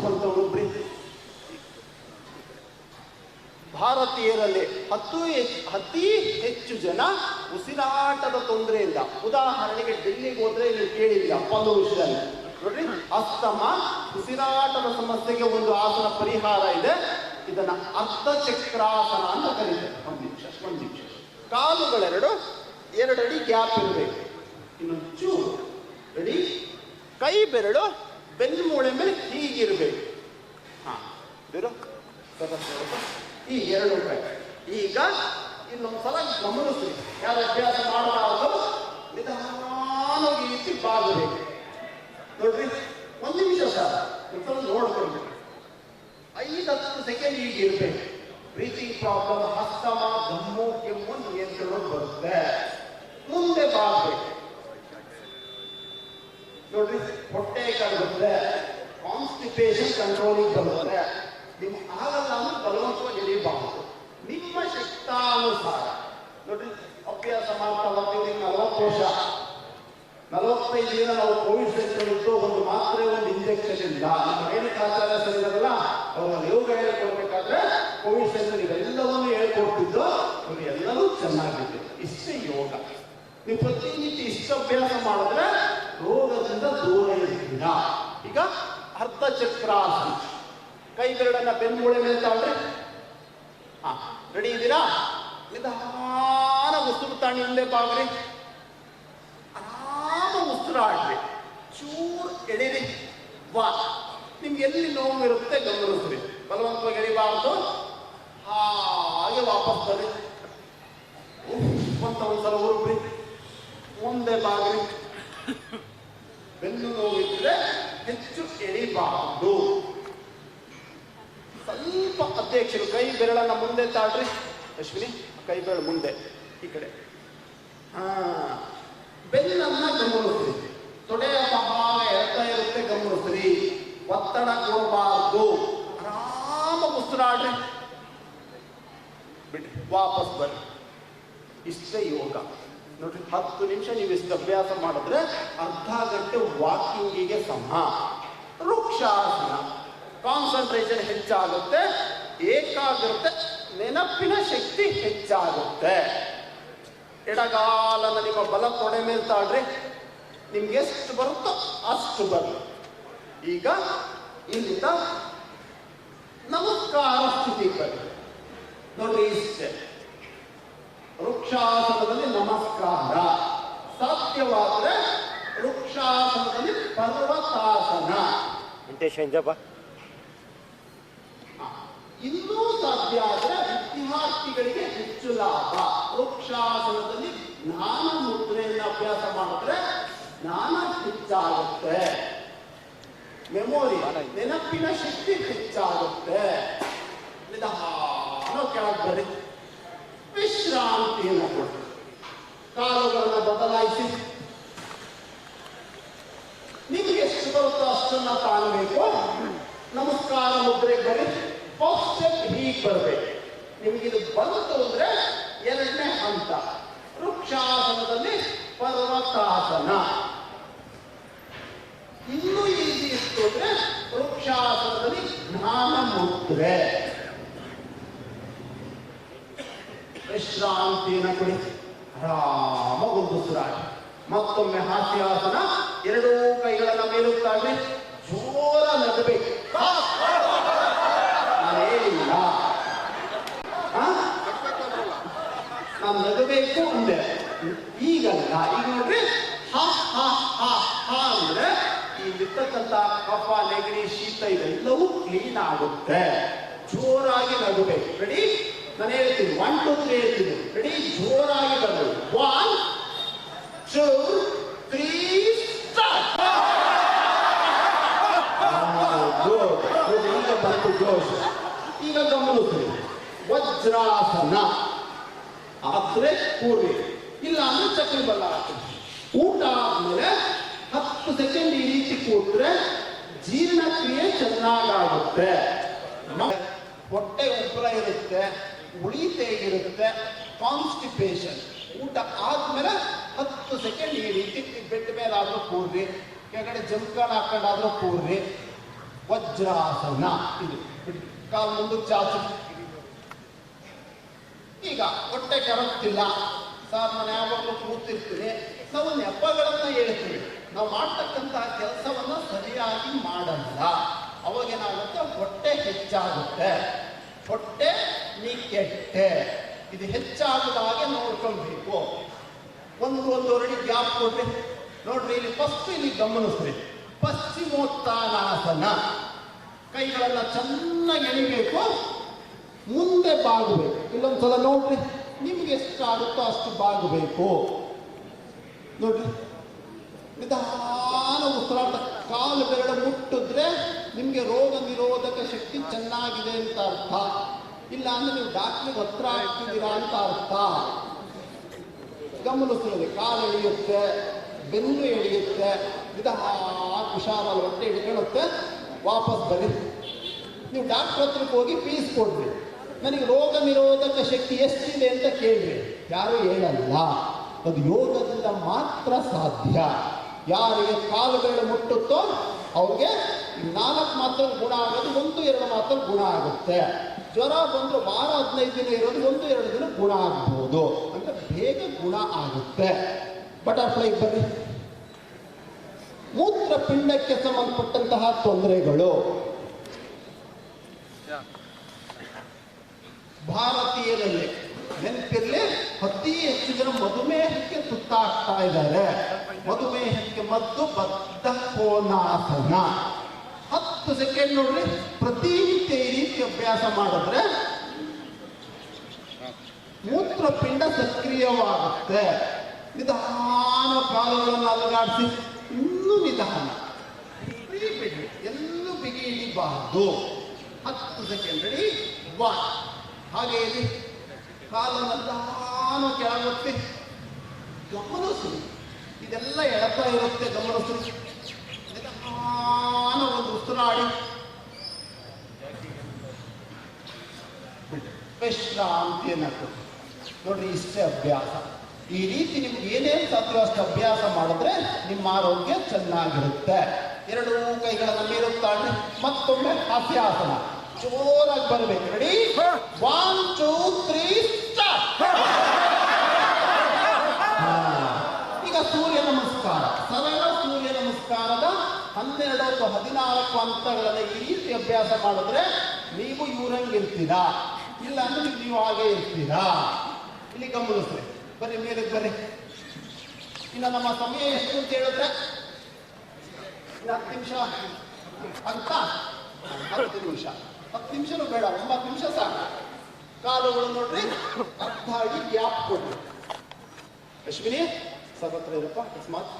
ಸ್ವಂತವೊಬ್ಬರಿ ಭಾರತೀಯರಲ್ಲಿ ಅತಿ ಹೆಚ್ಚು ಜನ ಉಸಿರಾಟದ ತೊಂದರೆಯಿಂದ, ಉದಾಹರಣೆಗೆ ಡೆಲ್ಲಿಗೆ ಹೋದ್ರೆ ನೀವು ಕೇಳಿಲ್ಲ ಪೊಲ್ಯೂಷನ್ ನೋಡ್ರಿ, ಅಸ್ತಮ, ಉಸಿರಾಟದ ಸಮಸ್ಯೆಗೆ ಒಂದು ಆಸನ ಪರಿಹಾರ ಇದೆ. ಇದನ್ನ ಅರ್ಧಚಕ್ರಾಸನ ಅಂತ ಕರೀತಾರೆ. ಒಂದು ನಿಮಿಷ. ಕಾಲುಗಳೆರಡು 2 ಅಡಿ ಗ್ಯಾಪ್ ಇರಬೇಕು. ಇನ್ನೊಂದು ಚೂರು ರೆಡಿ. ಕೈ ಬೆರಳು ಬೆನ್ನುಮೂಳೆ ಮೇಲೆ ಹೀಗಿರ್ಬೇಕು. ಈ 2 ಕೈ. ಈಗ ಇನ್ನೊಂದ್ಸಲ ಗಮನಿಸಿ, ಯಾರು ಅಭ್ಯಾಸ ಮಾಡಬಾರದು, ನಿಧಾನವಾಗಿ ರೀತಿ ಬಾಗಬೇಕು ನೋಡ್ರಿ. 1 ನಿಮಿಷ ಸರ್, ಒಂದ್ಸಲ ನೋಡ್ಕೊಳ್ಬೇಕು. 5-10 ಸೆಕೆಂಡ್ ಹೀಗಿರ್ಬೇಕು. ಬ್ರೀತಿಂಗ್ ಪ್ರಾಬ್ಲಮ್, ಅಸ್ತಮ, ದಮ್ಮು, ಕೆಮ್ಮು ನಿಯಂತ್ರಣ ಬರುತ್ತೆ. ಮುಂದೆ ಬಾಗಬೇಕು ನೋಡ್ರಿ. ಹೊಟ್ಟೆ ಕರಗುತ್ತೆ, ಕಾನ್ಸ್ಟಿಪೇಷನ್ ಕಂಟ್ರೋಲಿಂಗ್ ಬರುತ್ತೆ. ನಿಮ್ಗೆ ಆಗಲ್ಲ ಅಂದ್ರೆ ಬಲವಂತವಾಗಿ ಎಳಿಬಾರ್ದು. ನಿಮ್ಮ ಶಕ್ತಾನುಸಾರ ನೋಡ್ರಿ. ಅಭ್ಯಾಸ ಮಾಡ್ತಾ ಬರ್ತೀವಿ. 40 ವರ್ಷ 45 ದಿನ ನಾವು ಕೋವಿಡ್ ಸೆಂಟರ್ ಇದ್ದು ಒಂದು ಮಾತ್ರೆ, ಒಂದು ಇಂಜೆಕ್ಷನ್ ಇಲ್ಲ. ನಮ್ಮ ರೇಣುಕಾಚಾರ್ಯ ಸರಿಯಾಗಲ್ಲ, ಅವರ ಯೋಗ ಹೇಳ್ಕೊಡ್ಬೇಕಾದ್ರೆ ಕೋವಿಡ್ ಸೆಂಟರ್ ಇವೆಲ್ಲವನ್ನೂ ಹೇಳ್ಕೊಡ್ತಿದ್ದು, ಅವ್ರು ಎಲ್ಲರೂ ಚೆನ್ನಾಗಿತ್ತು. ಇಷ್ಟೇ ಯೋಗ. ನೀವು ಪ್ರತಿನಿತ್ಯ ಇಷ್ಟ ಅಭ್ಯಾಸ ಮಾಡಿದ್ರೆ ರೋಗದಿಂದ ದೂರ ಇರ್ತೀರಾ. ಈಗ ಅರ್ಧಚಕ್ರಾಸನ. ಕೈ ಬೆರಳನ್ನ ಬೆನ್ಮೂಳೆ ಮೇಲೆ ತಾಳ್ರಿ. ರೆಡಿ ಇದ್ದೀರಾ? ನಿಧಾನ ಉಸಿರು ತಾಣಿ ಹಿಂದೆ ಬಾಗ್ರಿ. ಆರಾಮ ಉಸಿರಾಡ್ರಿ. ಚೂರು ಎಳಿರಿ. ನಿಮ್ಗೆ ಎಲ್ಲಿ ನೋವು ಇರುತ್ತೆ ಗಮನಿಸ್ರಿ. ಬಲವಂತವಾಗಿ ಎಳಿಬಾರ್ದು. ಹಾಗೆ ವಾಪಸ್ ಬರ್ರಿ. ಒಂದ್ಸಲ ಉರುಬ್ರಿ. ಮುಂದೆ ಬಾಗ್ರಿ. ಬೆನ್ನು ನೋವಿದ್ರೆ ಹೆಚ್ಚು ಎಳಿಬಾರ್ದು. ಸ್ವಲ್ಪ ಅಧ್ಯಕ್ಷರು ಕೈ ಬೆರಳನ್ನ ಮುಂದೆ ತಾಳ್ರಿ. ಅಶ್ವಿನಿ, ಕೈ ಬೆರಳು ಮುಂದೆ ಈ ಕಡೆ. ಬೆನ್ನನ್ನ ಗಮನಿಸ್ರಿ. ತೊಡೆಯ ಭಾಗ ಎಳ್ತಾ ಇರುತ್ತೆ, ಗಮನಿಸ್ರಿ. ಒತ್ತಡ ಕೊಡಬಾರ್ದು. ಆರಾಮ ಉಸಿರಾಡ್ರಿ. ಬಿಡ್ರಿ, ವಾಪಸ್ ಬರ್ರಿ. ಇಷ್ಟೇ ಯೋಗ ನೋಡ್ರಿ. 10 ನಿಮಿಷ ನೀವು ಇಷ್ಟು ಅಭ್ಯಾಸ ಮಾಡಿದ್ರೆ ಅರ್ಧ ಗಂಟೆ ವಾಕಿಂಗಿಗೆ ಸಮ. ವೃಕ್ಷಾಸನ. ಕಾನ್ಸಂಟ್ರೇಷನ್ ಹೆಚ್ಚಾಗುತ್ತೆ, ಏಕಾಗ್ರತೆ, ನೆನಪಿನ ಶಕ್ತಿ ಹೆಚ್ಚಾಗುತ್ತೆ. ಎಡಗಾಲನ ನಿಮ್ಮ ಬಲ ತೊಡೆ ಮೇಲೆ ತಾಳ್ರಿ. ನಿಮ್ಗೆ ಎಷ್ಟು ಬರುತ್ತೋ ಅಷ್ಟು ಬರಲಿ. ಈಗ ಇಲ್ಲಿಂದ ನಮಸ್ಕಾರ ಸ್ಥಿತಿ ಬರಲಿ ನೋಡ್ರಿ. ಇಷ್ಟೇ ವೃಕ್ಷಾಸನದಲ್ಲಿ ನಮಸ್ಕಾರ. ಸಾಧ್ಯವಾದರೆ ವೃಕ್ಷಾಸನದಲ್ಲಿ ಪರ್ವತಾಸನ. ಇನ್ನೂ ಸಾಧ್ಯ ಆದರೆ ವಿದ್ಯಾರ್ಥಿಗಳಿಗೆ ಹೆಚ್ಚು ಲಾಭ. ವೃಕ್ಷಾಸನದಲ್ಲಿ ಜ್ಞಾನ ಮುದ್ರೆಯನ್ನು ಅಭ್ಯಾಸ ಮಾಡಿದ್ರೆ ಜ್ಞಾನ ಹೆಚ್ಚಾಗುತ್ತೆ. ಮೆಮೊರಿ, ನೆನಪಿನ ಶಕ್ತಿ ಹೆಚ್ಚಾಗುತ್ತೆ. ನಿಧಾನ ಕೆಳಗೆ ಬರಿ. ವಿಶ್ರಾಂತಿಯನ್ನು ಕೊಡಿ. ಕಾಲುಗಳನ್ನು ಬದಲಾಯಿಸಿ. ನಿಮ್ಗೆ ಎಷ್ಟು ಬರುತ್ತೋ ಅಷ್ಟನ್ನ ಕಾಣಬೇಕು. ನಮಸ್ಕಾರ ಮುದ್ರೆಗೆ ಬರಿ. ಫಸ್ಟ್ ಸ್ಟೆಪ್ ಹೀಗೆ ಬರಬೇಕು. ನಿಮಗಿದು ಬಂತು ಅಂದ್ರೆ 2ನೇ ಹಂತ. ವೃಕ್ಷಾಸನದಲ್ಲಿ ಪರ್ವತಾಸನ. ಇನ್ನೂ ಈಸಿ ಇತ್ತು ಅಂದ್ರೆ ವೃಕ್ಷಾಸನದಲ್ಲಿ ಜ್ಞಾನ ಮುದ್ರೆ. ವಿಶ್ರಾಂತಿಯನ್ನು ಕೊಡಿ. ಆರಾಮ ಉಸಿರಾಡಿ. ಮತ್ತೊಮ್ಮೆ ಹಾಸ್ಯಾಸನ. 2 ಕೈಗಳನ್ನ ಮೇಲುತ್ತಾಡ್ರಿ. ಜೋರ ನಗಬೇಕು. ನಾನೇನಿಲ್ಲ, ನಾನು ನಗಬೇಕು ಅಂದೆ. ಈಗಲ್ಲ. ಈಗ ನೋಡ್ರಿ, ಹ ಹ ಹ ಹ ಅಂದ್ರೆ ಇಲ್ಲಿರ್ತಕ್ಕಂಥ ಕಫ, ನೆಗಡಿ, ಶೀತ ಇವೆಲ್ಲವೂ ಕ್ಲೀನ್ ಆಗುತ್ತೆ. ಜೋರಾಗಿ ನಗಬೇಕು. ರೆಡಿ? ನಾನು ಹೇಳ್ತೀನಿ 1 2 3 ಹೇಳ್ತೀನಿ. ರೆಡಿ? ಜೋರಾಗಿ ಬರಬೇಕು. 1 2 3 ಸ್ಟಾರ್ಟ್. ಈಗ ಬಂತು ಜೋಶ್. ಈಗ ಗಮನಿಸ್ರಿ. ವಜ್ರಾಸನ ಆದ್ರೆ ಕೂರ್ರಿ, ಇಲ್ಲ ಅಂದ್ರೆ ಚಕ್ರ ಬಲ್ಲ ಹಾಕ್ತೀವಿ. ಊಟ ಆದ್ಮೇಲೆ 10 ಸೆಕೆಂಡ್ ಈ ರೀತಿ ಕೂತ್ರೆ ಜೀರ್ಣಕ್ರಿಯೆ ಚೆನ್ನಾಗಾಗುತ್ತೆ. ಹೊಟ್ಟೆ ಉಬ್ಬರ ಇರುತ್ತೆ, ಉಳಿತೆಗಿರುತ್ತೆ, ಕಾನ್ಸ್ಟಿಪೇಷನ್. ಊಟ ಆದ್ಮೇಲೆ 10 ಸೆಕೆಂಡ್ ಈ ರೀತಿ ಬೆಡ್ ಮೇಲಾದ್ರೂ ಕೂರ್ರಿ, ಕೆಳಗಡೆ ಜಂಪ್ಕಾನ್ ಹಾಕೊಂಡಾದ್ರೂ ಕೂರ್ರಿ. ವಜ್ರಾಸನ. ಇದು ಕಾಲು ಮುಂದಕ್ಕೆ ಚಾಚು. ಈಗ ಹೊಟ್ಟೆ ಕೆರಗ್ತಿಲ್ಲ ಸರ್, ನಾನು ಯಾವಾಗಲೂ ಕೂತಿರ್ತೀನಿ. ನಾವು ನೆಪಗಳನ್ನ ಹೇಳ್ತೀವಿ, ನಾವು ಮಾಡ್ತಕ್ಕಂತಹ ಕೆಲಸವನ್ನ ಸರಿಯಾಗಿ ಮಾಡಲ್ಲ. ಅವಾಗೇನಾಗುತ್ತೆ, ಹೊಟ್ಟೆ ಹೆಚ್ಚಾಗುತ್ತೆ. ಹೊಟ್ಟೆ ನೀ ಕೆಟ್ಟೆ. ಇದು ಹೆಚ್ಚಾಗದ ಹಾಗೆ ನೋಡ್ಕೊಳ್ಬೇಕು. ಒಂದೂವರೆ ಅಡಿ ಗ್ಯಾಪ್ ಕೊಡ್ರಿ. ನೋಡ್ರಿ, ಇಲ್ಲಿ ಫಸ್ಟ್ ಇಲ್ಲಿ ಗಮನಿಸ್ರಿ. ಪಶ್ಚಿಮೋತ್ತಾನಾಸನ. ಕೈಗಳನ್ನ ಚೆನ್ನಾಗಿ ಎಳಿಬೇಕು, ಮುಂದೆ ಬಾಗಬೇಕು. ಇಲ್ಲೊಂದ್ಸಲ ನೋಡ್ರಿ, ನಿಮ್ಗೆ ಎಷ್ಟಾಗುತ್ತೋ ಅಷ್ಟು ಬಾಗಬೇಕು. ನೋಡ್ರಿ, ನಿಧಾನ ಉಸಿರಾಟ. ಕಾಲು ಬೆರಳು ಮುಟ್ಟಿದ್ರೆ ನಿಮ್ಗೆ ರೋಗ ನಿರೋಧಕ ಶಕ್ತಿ ಚೆನ್ನಾಗಿದೆ ಅಂತ ಅರ್ಥ. ಇಲ್ಲ ಅಂದ್ರೆ ನೀವು ಡಾಕ್ಟ್ರಿಗೆ ಹತ್ರ ಆಗ್ತಿದ್ದೀರಾ ಅಂತ ಅರ್ಥ. ಗಮನಿಸ್ತದೆ, ಕಾಲು ಎಳೆಯುತ್ತೆ, ಬೆನ್ನು ಎಳೆಯುತ್ತೆ. ನಿಧಾನ ಹುಷಾರಲ್ಲಿ ಹೊಟ್ಟೆ ಹಿಡ್ಕೊಳ್ಳುತ್ತೆ. ವಾಪಸ್ ಬನ್ನಿ. ನೀವು ಡಾಕ್ಟರ್ ಹತ್ರಕ್ಕೆ ಹೋಗಿ ಫೀಸ್ ಕೊಡ್ರಿ. ನನಗೆ ರೋಗ ನಿರೋಧಕ ಶಕ್ತಿ ಎಷ್ಟಿದೆ ಅಂತ ಕೇಳ್ರಿ. ಯಾರು ಹೇಳಲ್ಲ. ಅದು ಯೋಗದಿಂದ ಮಾತ್ರ ಸಾಧ್ಯ. ಯಾರಿಗೆ ಕಾಲುಗಳು ಮುಟ್ಟುತ್ತೋ ಅವ್ರಿಗೆ 4 ಮಾತ್ರ ಗುಣ ಆಗೋದು, 1-2 ಮಾತ್ರ ಗುಣ ಆಗುತ್ತೆ. ಜ್ವರ ಬಂದ್ರೆ ವಾರ 15 ದಿನ ಇರೋದು 1-2 ದಿನ ಗುಣ ಆಗ್ಬೋದು. ಅಂದ್ರೆ ಬೇಗ ಗುಣ ಆಗುತ್ತೆ. ಬಟರ್ಫ್ಲೈ ಬನ್ನಿ. ಮೂತ್ರಪಿಂಡಕ್ಕೆ ಸಂಬಂಧಪಟ್ಟಂತಹ ತೊಂದರೆಗಳು. ಭಾರತೀಯರಲ್ಲಿ ನೆನಪಿರಲಿ, ಅತಿ ಹೆಚ್ಚು ಜನ ಮಧುಮೇಹಕ್ಕೆ ತುತ್ತಾಗ್ತಾ ಇದ್ದಾರೆ. ಮಧುಮೇಹಕ್ಕೆ ಮದ್ದು ಬದ್ಧ ಕೋನಾಸನ. 10 ಸೆಕೆಂಡ್ ನೋಡ್ರಿ. ಪ್ರತಿನಿತ್ಯ ಈ ರೀತಿ ಅಭ್ಯಾಸ ಮಾಡಿದ್ರೆ ಮೂತ್ರಪಿಂಡ ಸಕ್ರಿಯವಾಗುತ್ತೆ. ನಿಧಾನ ಕಾಲುಗಳನ್ನು ಅಲುಗಾಡಿಸಿ, ಇನ್ನೂ ನಿಧಾನ. ಬಿಡಿ, ಎಲ್ಲೂ ಬಿಗಿ ಹಿಡಿಬಾರ್ದು. 10 ಸೆಕೆಂಡ್. ರೆಡಿ, 1. ಹಾಗೆ ಇಲ್ಲಿ ಕಾಲನ್ನು ನಿಧಾನ ಕೆಳಗುತ್ತೆ. ಗಮನಿಸಿ, ಇದೆಲ್ಲ ಎಳತಾ ಇರುತ್ತೆ. ಗಮನಿಸಿ, ನಿಧಾನ ಒಂದು ಉಸಿರಾಡಿ ವಿಶ್ರಾಂತಿಯನ್ನು ಕೊಡಿ. ನೋಡ್ರಿ, ಇಷ್ಟೇ ಅಭ್ಯಾಸ. ಈ ರೀತಿ ನಿಮ್ಗೆ ಏನೇನು ಸಾಧ್ಯ ಅಷ್ಟು ಅಭ್ಯಾಸ ಮಾಡಿದ್ರೆ ನಿಮ್ಮ ಆರೋಗ್ಯ ಚೆನ್ನಾಗಿರುತ್ತೆ. 2 ಕೈಗಳನ್ನು ಮೇಲುತ್ತಾಡಿ. ಮತ್ತೊಮ್ಮೆ ಹಾಸ್ಯಾಸನ. ಜೋರಾಗಿ ಬರಬೇಕು. Ready, 1 2 3 start. ಈಗ ಸೂರ್ಯ ನಮಸ್ಕಾರ. ಸರಳ ಸೂರ್ಯ ನಮಸ್ಕಾರದ 12 ಅಥವಾ 14 ಹಂತಗಳನ್ನು ಈ ರೀತಿ ಅಭ್ಯಾಸ ಮಾಡಿದ್ರೆ ನೀವು ಇವ್ರಂಗಿರ್ತೀರಾ. ಇಲ್ಲ ಅಂದ್ರೆ ನೀವು ಹಾಗೆ ಇರ್ತೀರಾ. ಇಲ್ಲಿ ಗಮನಿಸ್ರಿ. ಬರ್ರಿ, ಮೇಲೆ ಬರ್ರಿ. ಇನ್ನು ನಮ್ಮ ಸಮಯ ಎಷ್ಟು ಅಂತ ಹೇಳಿದ್ರೆ 10 ನಿಮಿಷ ಅಂತ. 10 ನಿಮಿಷ, 10 ನಿಮಿಷನೂ ಬೇಡ, 9 ನಿಮಿಷ ಸಾಕು. ಕಾಲುಗಳು ನೋಡ್ರಿ, ಅರ್ಧ ಅಡಿ ಗ್ಯಾಪ್ ಕೊಡ್ರಿ. ಅಶ್ವಿನಿ ಸರ್ವತ್ರ ಇರಪ್ಪ. ಅಕಸ್ಮಾತ್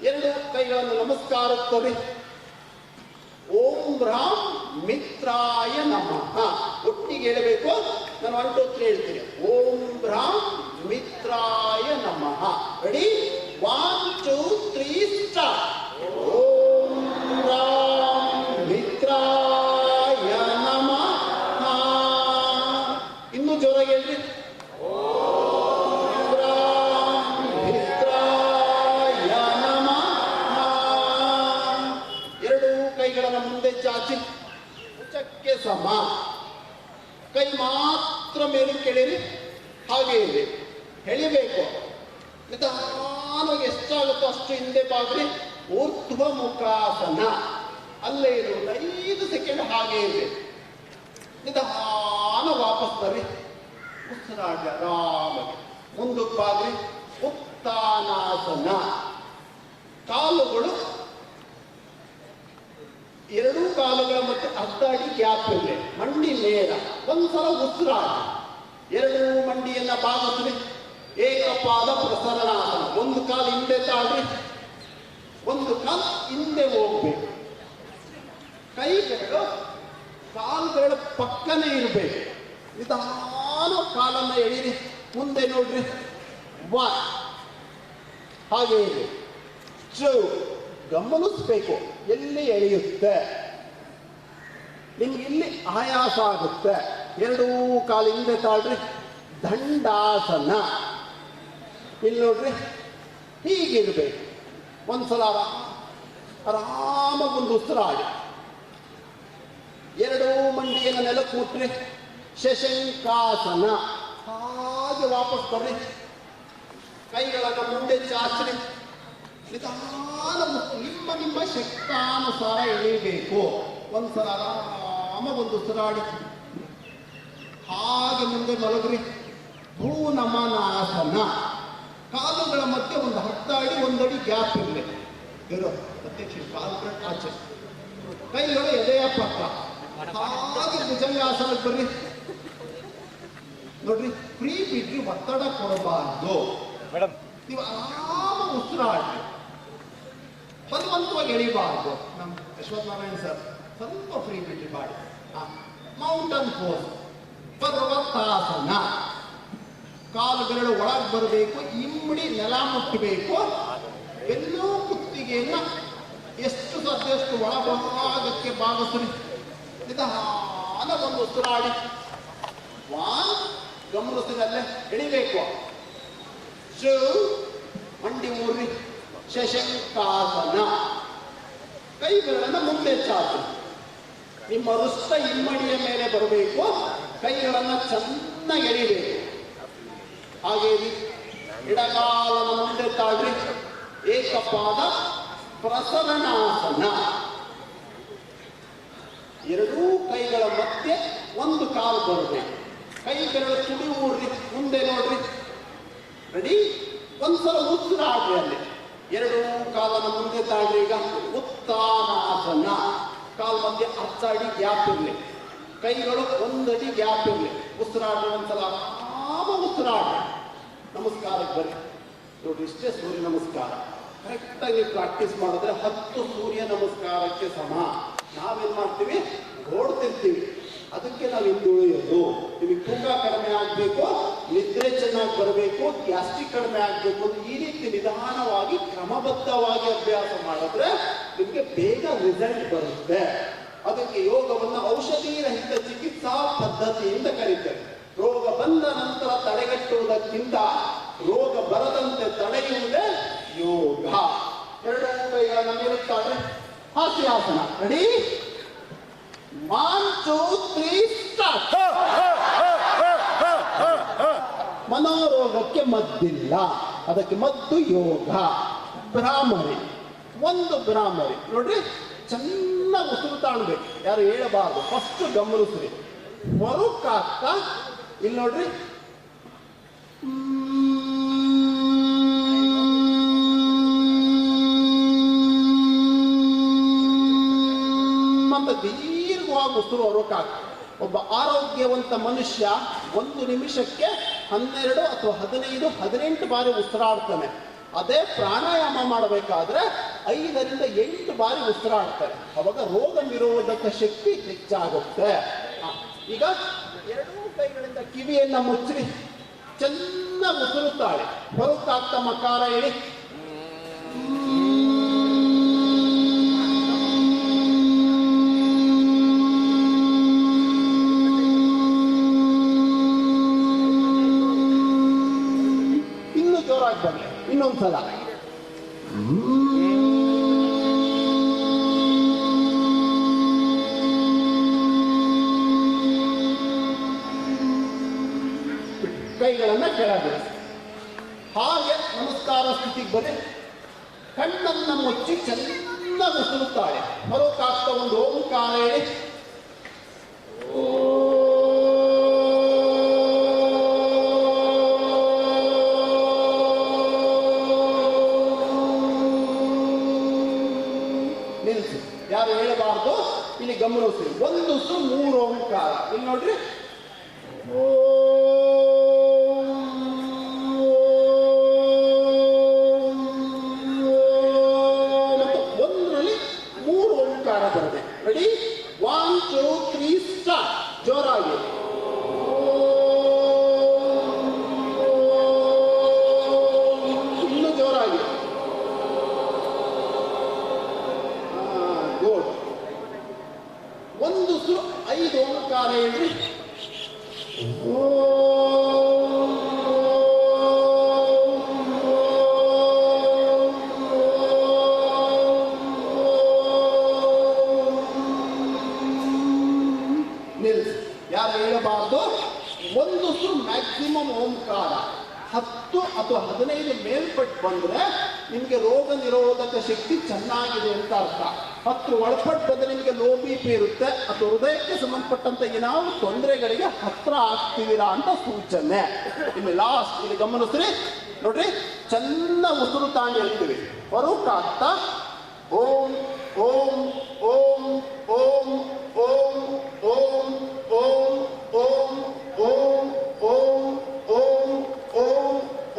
2 ಕೈಗಳನ್ನು ನಮಸ್ಕಾರ ಕೊಡಿ. ಓಂ ಭ್ರಾಂ ಮಿತ್ರಾಯ ನಮಃ. ಒಟ್ಟಿಗೆ ಹೇಳಬೇಕು. ನಾನು 1 2 3 ಹೇಳ್ತೀನಿ. ಓಂ ಭ್ರಾಂ ಮಿತ್ರಾಯ ನಮಃ. Ready, 1 2 3 start. ಓಂ ಭ್ರಾಂ ಮಿತ್ರಾಯ ನಮಃ. ಇನ್ನೂ ಜೋರಾಗಿ ಹೇಳ್ರಿ. ಓಂ ಭ್ರಾಂ ಮಿತ್ರಾಯ ನಮಃ. 2 ಕೈಗಳನ್ನು ಮುಂದೆ ಚಾಚಿ, ಉಚ್ಚಕ್ಕೆ ಸಮ. ಕೈ ಮಾತ್ರ ಮೇಲೆ ಕೆಳಿರಿ. ಹಾಗೆ ಇದೆ, ಎಳಿಬೇಕು. ನಿಧಾನವಾಗಿ ಎಷ್ಟಾಗುತ್ತೋ ಅಷ್ಟು ಹಿಂದೆ ಬಾಗ್ರಿ. ಊರ್ಧ್ವ ಮುಖಾಸನ. ಅಲ್ಲೇ ಇರುವುದು 5 ಸೆಕೆಂಡ್ ಹಾಗೆ ಇದೆ. ನಿಧಾನ ವಾಪಸ್ ಬರ್ರಿ. ಉಸಿರಾಡಿ ಆರಾಮಾಗಿ ಮುಂದಕ್ಕೆ ಬಾಗ್ರಿ. ಉತ್ಥಾನಾಸನ. ಕಾಲುಗಳು 2 ಕಾಲುಗಳ ಮತ್ತೆ ಅರ್ಧ ಅಡಿ ಗ್ಯಾಪ್ ಇದೆ. ಮಂಡಿ ನೇರ. ಒಂದ್ಸಲ ಉಸಿರಾಡಿ 2 ಮಂಡಿಯನ್ನ ಬಾಗಿಸ್ರಿ. ಏಕಪಾದ ಪ್ರಸರಣಾಸನ. 1 ಕಾಲು ಹಿಂದೆ ತಾಳ್ರಿ, 1 ಕಾಲು ಹಿಂದೆ ಹೋಗ್ಬೇಕು. ಕೈಗಳು ಕಾಲುಗಳ ಪಕ್ಕನೇ ಇರಬೇಕು. ನಿಧಾನ ಕಾಲನ್ನ ಎಳೀರಿ. ಮುಂದೆ ನೋಡ್ರಿ. 1. ಹಾಗೆ ಇದೆ. 2. ಗಮನಿಸ್ಬೇಕು ಎಲ್ಲಿ ಎಳೆಯುತ್ತೆ. ನಿಮ್ಗೆ ಇಲ್ಲಿ ಆಯಾಸ ಆಗುತ್ತೆ. 2 ಕಾಲು ಹಿಂದೆ ತಾಳ್ರಿ. ದಂಡಾಸನ. ಇಲ್ಲಿ ನೋಡ್ರಿ, ಹೀಗಿರ್ಬೇಕು. ಒಂದ್ಸಲ ಆರಾಮಾಗಿ ಒಂದು ಉಸಿರಾಡಿ. ಎರಡೂ ಮಂಡಿಯನ್ನು ನೆಲಕ್ಕೆ ಮುಟ್ರಿ. ಶಶಂಕಾಸನ. ಹಾಗೆ ವಾಪಸ್ ಬರ್ರಿ. ಕೈಗಳನ್ನು ಮುಂದೆ ಚಾಚ್ರಿ. ನಿಧಾನ ನಿಮ್ಮ ನಿಮ್ಮ ಶಕ್ತಾನುಸಾರ ಎಳಿಬೇಕು. ಒಂದ್ಸಲ ಆರಾಮ ಒಂದು ಉಸಿರಾಡಿ ಹಾಗೆ ಮುಂದೆ ಮಲಗ್ರಿ. ಭೂನಮನಾಸನ. ಕಾಲುಗಳ ಮಧ್ಯೆ ಒಂದು 10 ಅಡಿ 1 ಅಡಿ ಗ್ಯಾಪ್ ಇರಲಿ. ಇರೋ ಪ್ರತ್ಯಕ್ಷ ಕಾಲು ಆಚೆ, ಕೈಗಳು ಎದೆಯ ಪಕ್ಕ. ಹಾಗೆ ಭುಜಂಗಾಸನಕ್ಕೆ ಬರ್ರಿ. ನೋಡ್ರಿ, ಫ್ರೀ ಬಿಡ್ರಿ, ಒತ್ತಡ ಕೊಡಬಾರ್ದು. ನೀವು ಆರಾಮ ಉಸಿರಾಡ್ರಿ, ಬಲವಂತವಾಗಿ ಎಳಿಬಾರ್ದು. ನಮ್ಮ ಯಶವಂತನಾರಾಯಣ ಸರ್ ಸ್ವಲ್ಪ ಫ್ರೀ ಬಿಡ್ರಿ ಮಾಡಿ. Mountain pose, ಪರ್ವತಾಸನ. ಕಾಲು ಬೆರಳು ಒಳಗೆ ಬರಬೇಕು, ಇಮ್ಮಡಿ ನೆಲ ಮುಟ್ಟಬೇಕು. ಎಲ್ಲೂ ಕುತ್ತಿಗೆಯನ್ನ ಎಷ್ಟು ಸಾಧ್ಯಷ್ಟು ಒಳಭಾಗಕ್ಕೆ ಭಾಗಸರಿ. ನಿಧಾನ ಒಂದು ಉಸಿರಾಡಿ. ಗಮನಿಸಿದಲ್ಲೇ ಎಳಿಬೇಕು. ಮಂಡಿ ಮೂರ್ರಿ. ಶಶಂಕಾಸನ. ಕೈ ಬೆರಳನ್ನು ಮುಂದೆ ಚಾಚು. ನಿಮ್ಮ ವೃಷ್ಟ ಇಮ್ಮಡಿಯ ಮೇಲೆ ಬರಬೇಕು. ಕೈಗಳನ್ನು ಚೆನ್ನಾಗಿ ಎಳಿಬೇಕು. ಹಾಗೆ ಎಡಗಾಲನ ಮುಂದೆ ತಾಳ್ರಿ. ಏಕಪಾದ ಪ್ರಸರಣಾಸನ. ಎರಡೂ ಕೈಗಳ ಮಧ್ಯೆ ಒಂದು ಕಾಲು ಬರಬೇಕು. ಕೈ ಬೆರಳು ತುಡಿ ಊರ್ರಿ. ಮುಂದೆ ನೋಡ್ರಿ. ರೆಡಿ? ಒಂದ್ಸಲ ಉಸಿರಾಡ್ರಿ. ಅಲ್ಲಿ ಎರಡೂ ಕಾಲನ ಮುಂದೆ ತಾಳ್ರಿ. ಈಗ ಉತ್ತಾನಾಸನ. ಕಾಲು ಮಧ್ಯೆ 10 ಅಡಿ ಗ್ಯಾಪ್ ಇರಲಿ. ಕೈಗಳು 1 ಅಡಿ ಗ್ಯಾಪ್ ಇರಲಿ. ಉಸಿರಾಡ್ರಿ. ಒಂದ್ಸಲ ಆರಾಮ ಉಸಿರಾಡ್ರಿ. ನಮಸ್ಕಾರಕ್ಕೆ ಬರ್ರಿ. ನೋಡ್ರಿ, ಇಷ್ಟೇ ಸೂರ್ಯ ನಮಸ್ಕಾರ. ಕರೆಕ್ಟಾಗಿ ಪ್ರಾಕ್ಟೀಸ್ ಮಾಡಿದ್ರೆ 10 ಸೂರ್ಯ ನಮಸ್ಕಾರಕ್ಕೆ ಸಮ. ನಾವೇನ್ ಮಾಡ್ತೀವಿ? ಓಡ್ತಿರ್ತೀವಿ. ಅದಕ್ಕೆ ನಾವು ಹಿಂದುಳಿಯೋದು. ನಿಮಗೆ ತೂಕ ಕಡಿಮೆ ಆಗಬೇಕು, ನಿದ್ರೆ ಚೆನ್ನಾಗಿ ಬರಬೇಕು, ಗ್ಯಾಸ್ಟ್ರಿಕ್ ಕಡಿಮೆ ಆಗಬೇಕು. ಈ ರೀತಿ ನಿಧಾನವಾಗಿ ಕ್ರಮಬದ್ಧವಾಗಿ ಅಭ್ಯಾಸ ಮಾಡಿದ್ರೆ ನಿಮಗೆ ಬೇಗ ರಿಸಲ್ಟ್ ಬರುತ್ತೆ. ಅದಕ್ಕೆ ಯೋಗವನ್ನು ಔಷಧಿ ರಹಿತ ಚಿಕಿತ್ಸಾ ಪದ್ಧತಿ ಅಂತ ಕರೀತಾರೆ. ರೋಗ ಬಂದ ನಂತರ ತಡೆಗಟ್ಟುವುದಕ್ಕಿಂತ ರೋಗ ಬರದಂತೆ ತಡೆಯುವುದೇ ಯೋಗ. ಎರಡು ಕೈಗಳನ್ನ ಮೇಲುತ್ತಾರೆ. ಹಾಸ್ಯಾಸನ. ರೆಡಿ? 1 2 3 ಸ್ಟಾರ್ಟ್. ಮನೋರೋಗಕ್ಕೆ ಮದ್ದಿಲ್ಲ, ಅದಕ್ಕೆ ಮದ್ದು ಯೋಗ. ಭ್ರಾಮರಿ. ಒಂದು ಭ್ರಾಮರಿ ನೋಡ್ರಿ, ಚೆನ್ನಾಗಿ ಉಸಿರು ತಾಳ್ಬೇಕು. ಯಾರು ಹೇಳಬಾರ್ದು. ಫಸ್ಟ್ ಗಮನಿಸ್ರಿ. ಮರುಕಾಗ್ತಾ ಇಲ್ಲಿ ನೋಡ್ರಿ. ಅಂತ ದೀರ್ಘವಾಗಿ ಉಸಿರು ಹೊರಕಾಗ್ತದೆ. ಒಬ್ಬ ಆರೋಗ್ಯವಂತ ಮನುಷ್ಯ 1 ನಿಮಿಷಕ್ಕೆ 12 ಅಥವಾ 15 18 ಬಾರಿ ಉಸಿರಾಡ್ತಾನೆ. ಅದೇ ಪ್ರಾಣಾಯಾಮ ಮಾಡಬೇಕಾದ್ರೆ 5 ರಿಂದ 8 ಬಾರಿ ಉಸಿರಾಡ್ತಾರೆ. ಅವಾಗ ರೋಗ ನಿರೋಧಕ ಶಕ್ತಿ ಹೆಚ್ಚಾಗುತ್ತೆ. ಈಗ ಎರಡೂ ಕೈಗಳಿಂದ ಕಿವಿಯನ್ನ ಮುಚ್ಚ್ರಿ. ಚೆನ್ನಾಗಿ ಉಸಿರುತ್ತಾಳೆ. ಹೊರಕಾಗ್ತಾ ಮಕಾರ ಹೇಳಿ. ಇನ್ನು ಜೋರಾಗಿ ಬರಲಿ. ಇನ್ನೊಂದ್ಸಲ. ಕೈಗಳನ್ನ ಕೆಳಗಿಳಿಸಿ. ಹಾಗೆ ನಮಸ್ಕಾರ ಸ್ಥಿತಿಗೆ ಬನ್ನಿ. ಕಣ್ಣನ್ನ ಮುಚ್ಚಿ ಚೆನ್ನಾಗಿ ಉಸಿರುತ್ತಾಳೆ. ಮರುಕಾಗ್ತಾ ಒಂದು ಓಂಕಾರ ಹೇಳಿ. ನಿಲ್ಲಿಸಿ. ಯಾರು ಹೇಳಬಾರ್ದು. ಇಲ್ಲಿ ಗಮನಿಸಿ. 1 ಉಸಿರು 3 ಓಂಕಾರ. ಇಲ್ಲಿ ನೋಡ್ರಿ. ಬರದೆ. ರೆಡಿ? 1 2 3 ಸ್ಟಾರ್ಟ್. ಜೋರಾಗಿ. ಇನ್ನು ಜೋರಾಗಿ. ಗುಡ್. 1 ಉಸಿರು 5 ಓಂಕಾರ ಹೇಳ್ರಿ. ನಿಲ್ಸಿ. ಯಾರು ಹೇಳಬಾರ್ದು. ಒಂದು ಉಸಿರು ಮ್ಯಾಕ್ಸಿಮಮ್ ಓಂಕಾರ. 10 ಅಥವಾ 15 ಮೇಲ್ಪಟ್ಟು ಬಂದ್ರೆ ನಿಮಗೆ ರೋಗ ನಿರೋಧಕ ಶಕ್ತಿ ಚೆನ್ನಾಗಿದೆ ಅಂತ ಅರ್ಥ. 10 ಒಳಪಟ್ಟು ಬಂದ್ರೆ ನಿಮಗೆ ಲೋ BP ಇರುತ್ತೆ ಅಥವಾ ಹೃದಯಕ್ಕೆ ಸಂಬಂಧಪಟ್ಟಂತ ಏನಾದ್ರು ತೊಂದರೆಗಳಿಗೆ ಹತ್ರ ಆಗ್ತೀರಾ ಅಂತ ಸೂಚನೆ. ಇಲ್ಲಿ ಲಾಸ್ಟ್ ಇಲ್ಲಿ ಗಮನಿಸ್ರಿ ನೋಡ್ರಿ, ಚೆನ್ನಾಗಿ ಉಸಿರು ತಾಂಡಿ ಹೇಳ್ತೀವಿ. ಹೊರಗೆ ಆಗ್ತಾ ಓಂ ಓಂ ಓಂ ಓಂ ಓಂ ಓಂ ಓಂ ಓಂ ಓಂ ಓಂ ಓಂ ಓಂ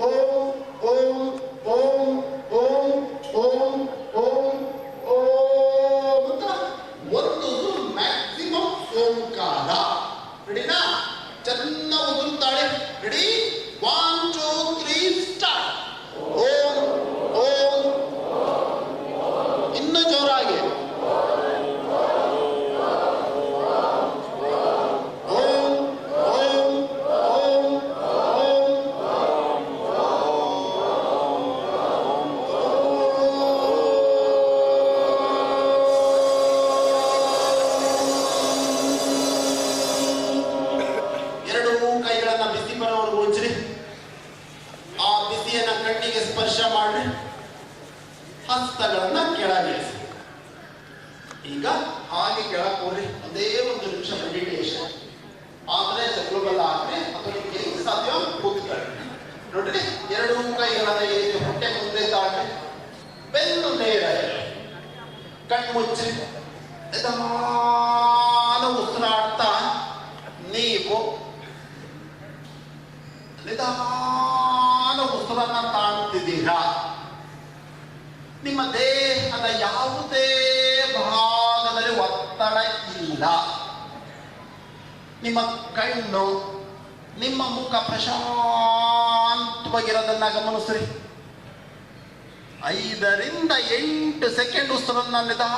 ಓಂ ಓಂ ಓಂ ಓಂ ಓಂ ಓಂ ಓಂ ಅಂತ ಒಂದು ಮ್ಯಾಕ್ಸಿಮಮ್ ಓಂಕಾರ. ರೆಡಿನಾ? ಚೆನ್ನಾಗಿ ಉದುರುತ್ತಾಳೆ. ರೆಡಿ? 1 2 3 ಸ್ಟಾರ್ಟ್. ಓಂ ಓಂ. ಇನ್ನು ಜೋರಾಗಿ. ಸ್ಪರ್ಶ ಮಾಡಿ ಹಸ್ತಗಳನ್ನ ಕೆಳಗಿಳಿಸಿ. ಈಗ ಹಾಗೆ ಕೆಳಗೆ ಹೋಗ್ರಿ. ಒಂದೇ 1 ನಿಮಿಷ ಮೆಡಿಟೇಷನ್ ಆದ್ರೆ ಚಕ್ರಬಲ ಆಗ್ರಿ ಅಥವಾ ನಿಮ್ಗೆ ಹೆಂಗ್ ಸಾಧ್ಯ ಕೂತ್ಕೊಳ್ಳಿ. ನೋಡ್ರಿ, 2 ಕೈಗಳನ್ನ ಈ ರೀತಿ ಹೊಟ್ಟೆ ಮುಂದೆ ತಾಳ್ರಿ. ಬೆನ್ನು ನೇರ ಕಣ್ಮುಚ್ಚಿ ನಿಧಾನ ಉಸಿರಾಡ್ತಾ ನೀವು ನಿಧಾನ ಉಸಿರನ್ನ ತಾಣ್ತಿದ್ದೀರಾ. ನಿಮ್ಮ ದೇಹದ ಯಾವುದೇ ಭಾಗದಲ್ಲಿ ಒತ್ತಡ ಇಲ್ಲ. ನಿಮ್ಮ ಕಣ್ಣು ನಿಮ್ಮ ಮುಖ ಪ್ರಶಾಂತವಾಗಿರೋದನ್ನ ಗಮನಿಸ್ರಿ. 5 ರಿಂದ 8 ಸೆಕೆಂಡ್ ಉಸಿರನ್ನ ನಿಧಾನ